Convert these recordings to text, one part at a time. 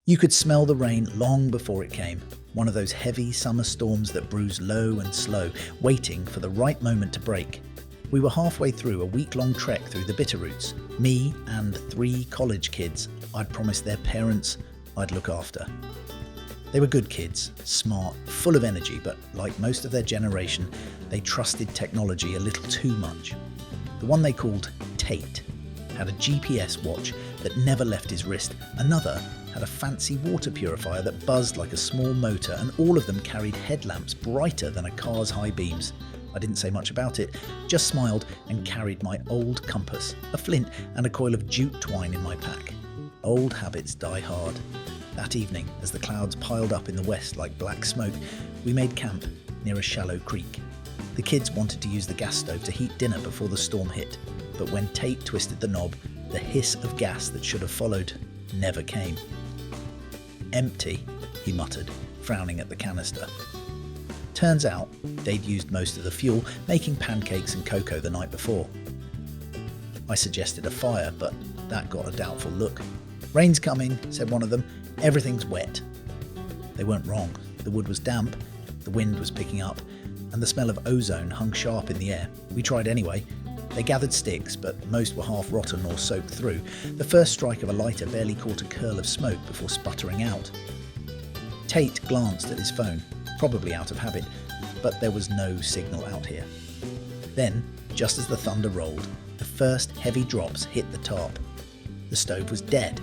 You could smell the rain long before it came, one of those heavy summer storms that brews low and slow, waiting for the right moment to break. We were halfway through a week-long trek through the Bitterroots, me and 3 college kids I'd promised their parents I'd look after. They were good kids, smart, full of energy, but like most of their generation, they trusted technology a little too much. The one they called Tate had a GPS watch that never left his wrist. Another had a fancy water purifier that buzzed like a small motor, and all of them carried headlamps brighter than a car's high beams. I didn't say much about it, just smiled and carried my old compass, a flint and a coil of jute twine in my pack. Old habits die hard. That evening, as the clouds piled up in the west like black smoke, we made camp near a shallow creek. The kids wanted to use the gas stove to heat dinner before the storm hit, but when Tate twisted the knob, the hiss of gas that should have followed never came. "Empty," he muttered, frowning at the canister. Turns out they'd used most of the fuel, making pancakes and cocoa the night before. I suggested a fire, but that got a doubtful look. "Rain's coming," said one of them. "Everything's wet." They weren't wrong. The wood was damp, the wind was picking up, and the smell of ozone hung sharp in the air. We tried anyway. They gathered sticks, but most were half rotten or soaked through. The first strike of a lighter barely caught a curl of smoke before sputtering out. Tate glanced at his phone, probably out of habit, but there was no signal out here. Then, just as the thunder rolled, the first heavy drops hit the tarp. The stove was dead.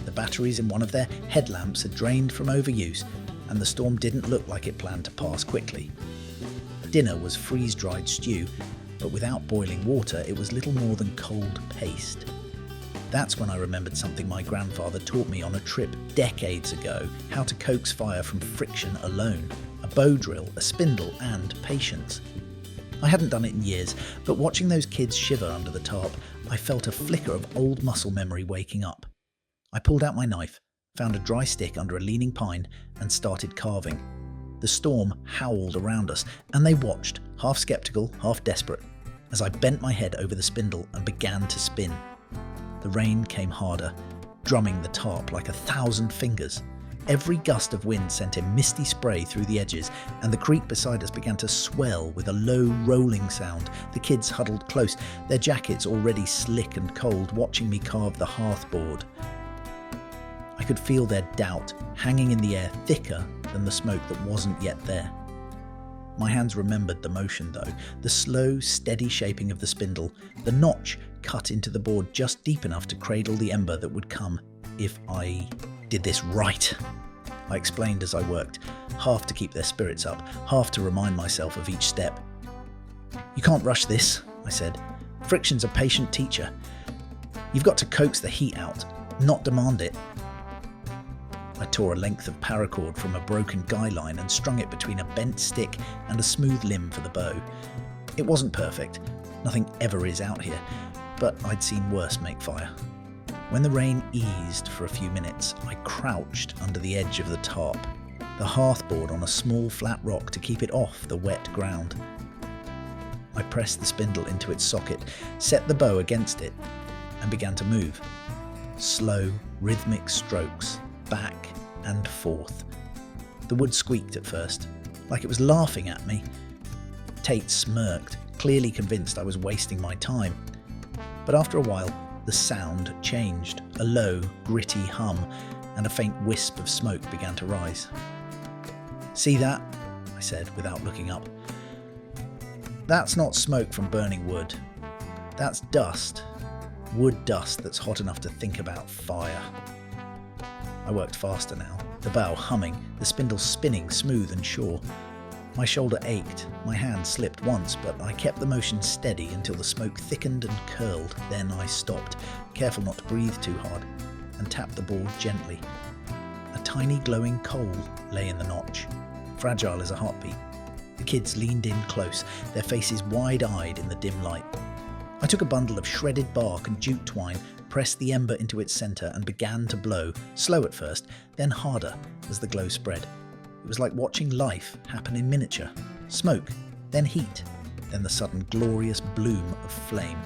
The batteries in one of their headlamps had drained from overuse, and the storm didn't look like it planned to pass quickly. Dinner was freeze-dried stew, but without boiling water, it was little more than cold paste. That's when I remembered something my grandfather taught me on a trip decades ago: how to coax fire from friction alone, a bow drill, a spindle, and patience. I hadn't done it in years, but watching those kids shiver under the tarp, I felt a flicker of old muscle memory waking up. I pulled out my knife, found a dry stick under a leaning pine, and started carving. The storm howled around us, and they watched, half skeptical, half desperate, as I bent my head over the spindle and began to spin. The rain came harder, drumming the tarp like 1,000 fingers. Every gust of wind sent a misty spray through the edges, and the creek beside us began to swell with a low rolling sound. The kids huddled close, their jackets already slick and cold, watching me carve the hearth board. I could feel their doubt hanging in the air thicker than the smoke that wasn't yet there. My hands remembered the motion though, the slow, steady shaping of the spindle, the notch cut into the board just deep enough to cradle the ember that would come if I did this right. I explained as I worked, half to keep their spirits up, half to remind myself of each step. "You can't rush this," I said. "Friction's a patient teacher. You've got to coax the heat out, not demand it." I tore a length of paracord from a broken guy line and strung it between a bent stick and a smooth limb for the bow. It wasn't perfect, nothing ever is out here, but I'd seen worse make fire. When the rain eased for a few minutes, I crouched under the edge of the tarp, the hearthboard on a small flat rock to keep it off the wet ground. I pressed the spindle into its socket, set the bow against it, and began to move. Slow, rhythmic strokes, back and forth. The wood squeaked at first, like it was laughing at me. Tate smirked, clearly convinced I was wasting my time. But after a while, the sound changed. A low, gritty hum, and a faint wisp of smoke began to rise. "See that?" I said without looking up. "That's not smoke from burning wood. That's dust. Wood dust that's hot enough to think about fire." I worked faster now, the bow humming, the spindle spinning smooth and sure. My shoulder ached, my hand slipped once, but I kept the motion steady until the smoke thickened and curled. Then I stopped, careful not to breathe too hard, and tapped the board gently. A tiny glowing coal lay in the notch, fragile as a heartbeat. The kids leaned in close, their faces wide-eyed in the dim light. I took a bundle of shredded bark and jute twine, pressed the ember into its centre and began to blow, slow at first, then harder as the glow spread. It was like watching life happen in miniature. Smoke, then heat, then the sudden glorious bloom of flame.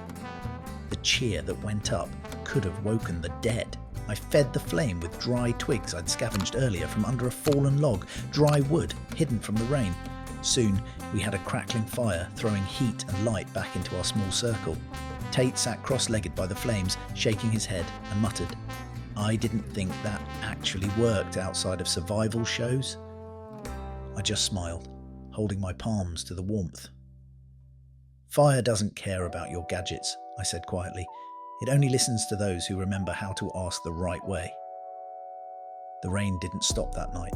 The cheer that went up could have woken the dead. I fed the flame with dry twigs I'd scavenged earlier from under a fallen log, dry wood hidden from the rain. Soon, we had a crackling fire, throwing heat and light back into our small circle. Tate sat cross-legged by the flames, shaking his head, and muttered, "I didn't think that actually worked outside of survival shows." I just smiled, holding my palms to the warmth. "Fire doesn't care about your gadgets," I said quietly. "It only listens to those who remember how to ask the right way." The rain didn't stop that night.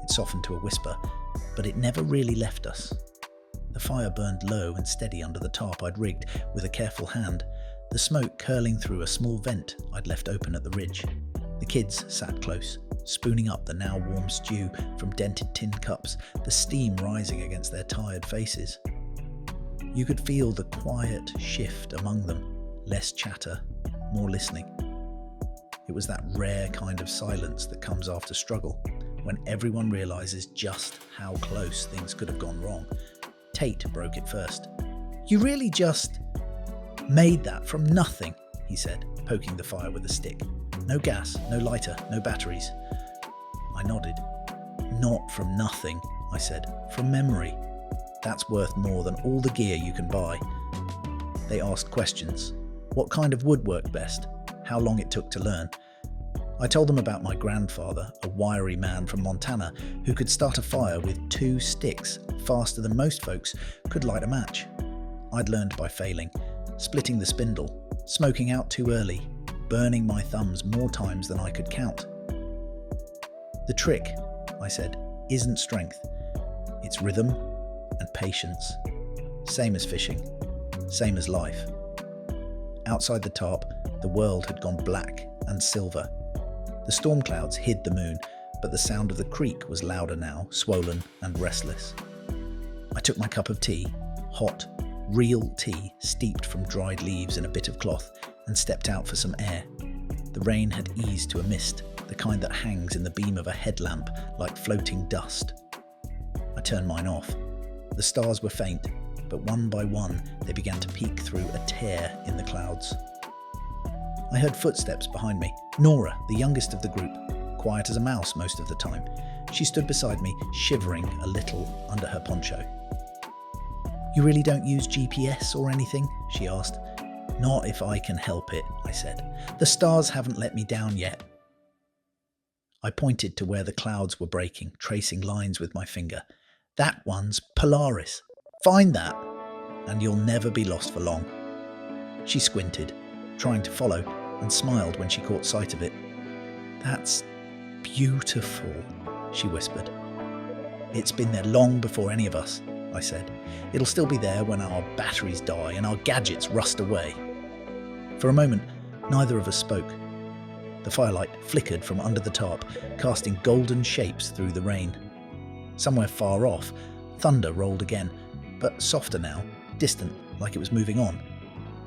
It softened to a whisper, but it never really left us. The fire burned low and steady under the tarp I'd rigged with a careful hand, the smoke curling through a small vent I'd left open at the ridge. The kids sat close, spooning up the now warm stew from dented tin cups, the steam rising against their tired faces. You could feel the quiet shift among them, less chatter, more listening. It was that rare kind of silence that comes after struggle, when everyone realizes just how close things could have gone wrong. Tate broke it first. "You really just made that from nothing," he said, poking the fire with a stick. "No gas, no lighter, no batteries." I nodded. "Not from nothing," I said, "from memory. That's worth more than all the gear you can buy." They asked questions. What kind of wood worked best? How long it took to learn? I told them about my grandfather, a wiry man from Montana who could start a fire with 2 sticks faster than most folks could light a match. I'd learned by failing, splitting the spindle, smoking out too early, burning my thumbs more times than I could count. "The trick," I said, "isn't strength. It's rhythm and patience. Same as fishing, same as life." Outside the tarp, the world had gone black and silver. The storm clouds hid the moon, but the sound of the creek was louder now, swollen and restless. I took my cup of tea, hot, real tea steeped from dried leaves in a bit of cloth, and stepped out for some air. The rain had eased to a mist, the kind that hangs in the beam of a headlamp like floating dust. I turned mine off. The stars were faint, but one by one they began to peek through a tear in the clouds. I heard footsteps behind me. Nora, the youngest of the group, quiet as a mouse most of the time. She stood beside me, shivering a little under her poncho. "You really don't use GPS or anything?" she asked. "Not if I can help it," I said. "The stars haven't let me down yet." I pointed to where the clouds were breaking, tracing lines with my finger. "That one's Polaris. Find that, and you'll never be lost for long." She squinted, trying to follow, and smiled when she caught sight of it. "That's beautiful," she whispered. "It's been there long before any of us," I said. "It'll still be there when our batteries die and our gadgets rust away." For a moment, neither of us spoke. The firelight flickered from under the tarp, casting golden shapes through the rain. Somewhere far off, thunder rolled again, but softer now, distant, like it was moving on.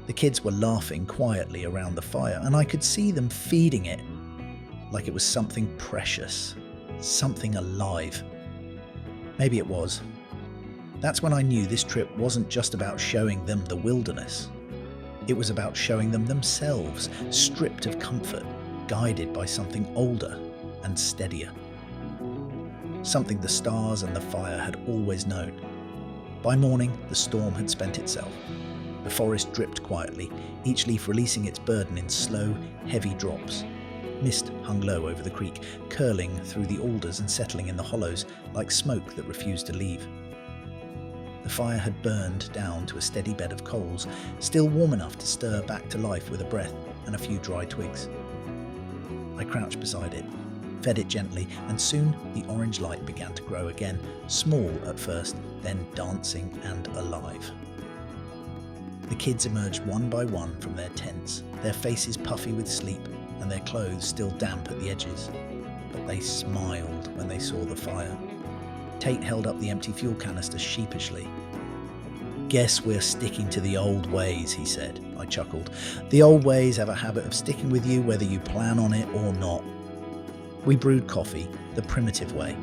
The kids were laughing quietly around the fire, and I could see them feeding it, like it was something precious, something alive. Maybe it was. That's when I knew this trip wasn't just about showing them the wilderness. It was about showing them themselves, stripped of comfort, guided by something older and steadier. Something the stars and the fire had always known. By morning, the storm had spent itself. The forest dripped quietly, each leaf releasing its burden in slow, heavy drops. Mist hung low over the creek, curling through the alders and settling in the hollows like smoke that refused to leave. The fire had burned down to a steady bed of coals, still warm enough to stir back to life with a breath and a few dry twigs. I crouched beside it, fed it gently, and soon the orange light began to grow again, small at first, then dancing and alive. The kids emerged one by one from their tents, their faces puffy with sleep and their clothes still damp at the edges. But they smiled when they saw the fire. Tate held up the empty fuel canister sheepishly. "Guess we're sticking to the old ways," he said. I chuckled. "The old ways have a habit of sticking with you whether you plan on it or not." We brewed coffee, the primitive way.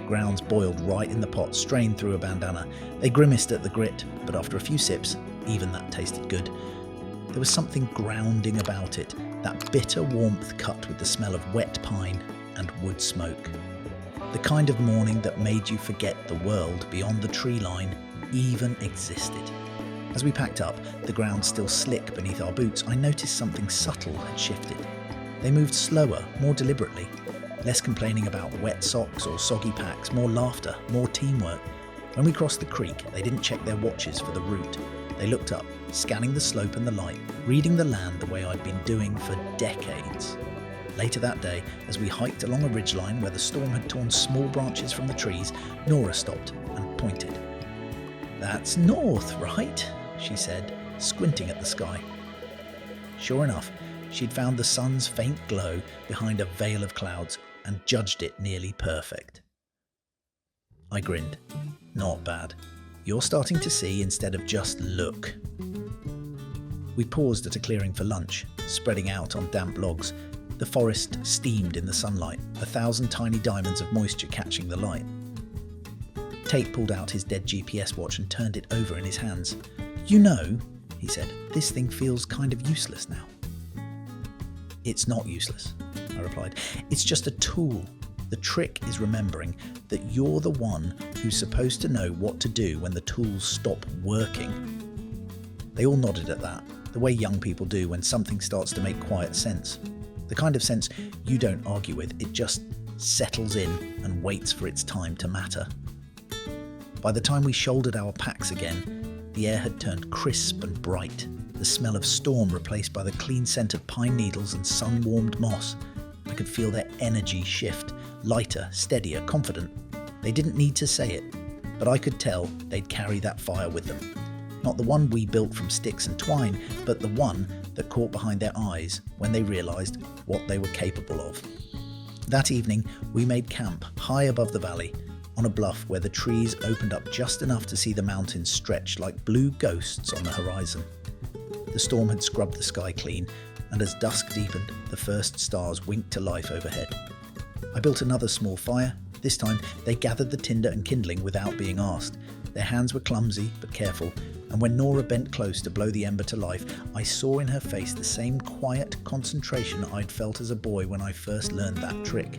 Grounds boiled right in the pot, strained through a bandana. They grimaced at the grit, but after a few sips, even that tasted good. There was something grounding about it, that bitter warmth cut with the smell of wet pine and wood smoke. The kind of morning that made you forget the world beyond the tree line even existed. As we packed up, the ground still slick beneath our boots, I noticed something subtle had shifted. They moved slower, more deliberately. Less complaining about wet socks or soggy packs, more laughter, more teamwork. When we crossed the creek, they didn't check their watches for the route. They looked up, scanning the slope and the light, reading the land the way I'd been doing for decades. Later that day, as we hiked along a ridgeline where the storm had torn small branches from the trees, Nora stopped and pointed. "That's north, right?" she said, squinting at the sky. Sure enough, she'd found the sun's faint glow behind a veil of clouds and judged it nearly perfect. I grinned. Not bad. You're starting to see instead of just look. We paused at a clearing for lunch, spreading out on damp logs. The forest steamed in the sunlight, 1,000 tiny diamonds of moisture catching the light. Tate pulled out his dead GPS watch and turned it over in his hands. "You know," he said, "this thing feels kind of useless now." "It's not useless," I replied. "It's just a tool. The trick is remembering that you're the one who's supposed to know what to do when the tools stop working." They all nodded at that, the way young people do when something starts to make quiet sense. The kind of sense you don't argue with, it just settles in and waits for its time to matter. By the time we shouldered our packs again, the air had turned crisp and bright, the smell of storm replaced by the clean scent of pine needles and sun-warmed moss. I could feel their energy shift, lighter, steadier, confident. They didn't need to say it, but I could tell they'd carry that fire with them. Not the one we built from sticks and twine, but the one that caught behind their eyes when they realised what they were capable of. That evening, we made camp high above the valley, on a bluff where the trees opened up just enough to see the mountains stretch like blue ghosts on the horizon. The storm had scrubbed the sky clean, and as dusk deepened, the first stars winked to life overhead. I built another small fire. This time, they gathered the tinder and kindling without being asked. Their hands were clumsy but careful, and when Nora bent close to blow the ember to life, I saw in her face the same quiet concentration I'd felt as a boy when I first learned that trick.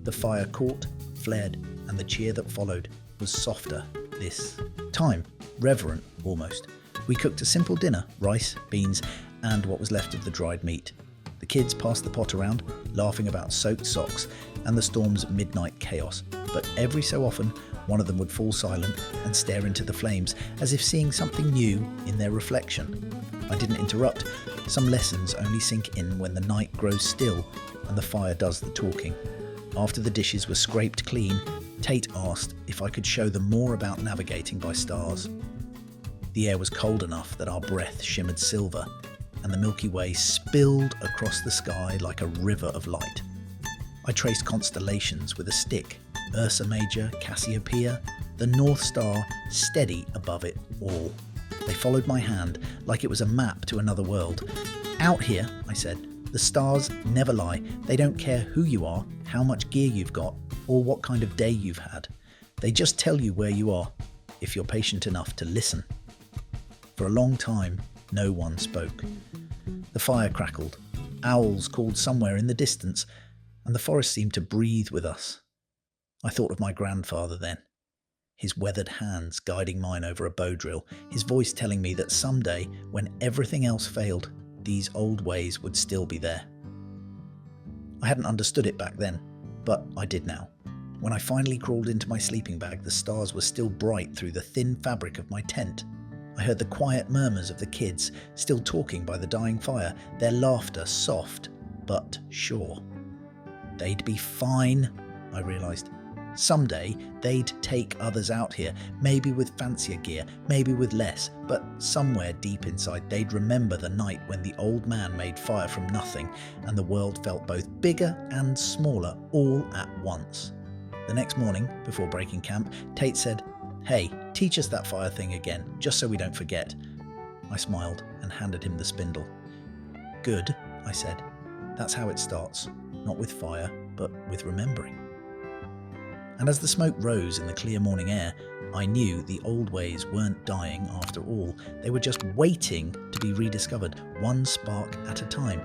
The fire caught, flared, and the cheer that followed was softer this time, reverent almost. We cooked a simple dinner, rice, beans, and what was left of the dried meat. The kids passed the pot around, laughing about soaked socks and the storm's midnight chaos, but every so often one of them would fall silent and stare into the flames, as if seeing something new in their reflection. I didn't interrupt. Some lessons only sink in when the night grows still and the fire does the talking. After the dishes were scraped clean, Tate asked if I could show them more about navigating by stars. The air was cold enough that our breath shimmered silver, and the Milky Way spilled across the sky like a river of light. I traced constellations with a stick, Ursa Major, Cassiopeia, the North Star steady above it all. They followed my hand like it was a map to another world. "Out here," I said, "the stars never lie. They don't care who you are, how much gear you've got, or what kind of day you've had. They just tell you where you are, if you're patient enough to listen." For a long time, no one spoke. The fire crackled, owls called somewhere in the distance, and the forest seemed to breathe with us. I thought of my grandfather then, his weathered hands guiding mine over a bow drill, his voice telling me that someday, when everything else failed, these old ways would still be there. I hadn't understood it back then, but I did now. When I finally crawled into my sleeping bag, the stars were still bright through the thin fabric of my tent. I heard the quiet murmurs of the kids, still talking by the dying fire, their laughter soft but sure. They'd be fine, I realised. Someday they'd take others out here, maybe with fancier gear, maybe with less, but somewhere deep inside they'd remember the night when the old man made fire from nothing and the world felt both bigger and smaller all at once. The next morning, before breaking camp, Tate said, "Hey, teach us that fire thing again, just so we don't forget." I smiled and handed him the spindle. "Good," I said. "That's how it starts, not with fire, but with remembering." And as the smoke rose in the clear morning air, I knew the old ways weren't dying after all. They were just waiting to be rediscovered, one spark at a time.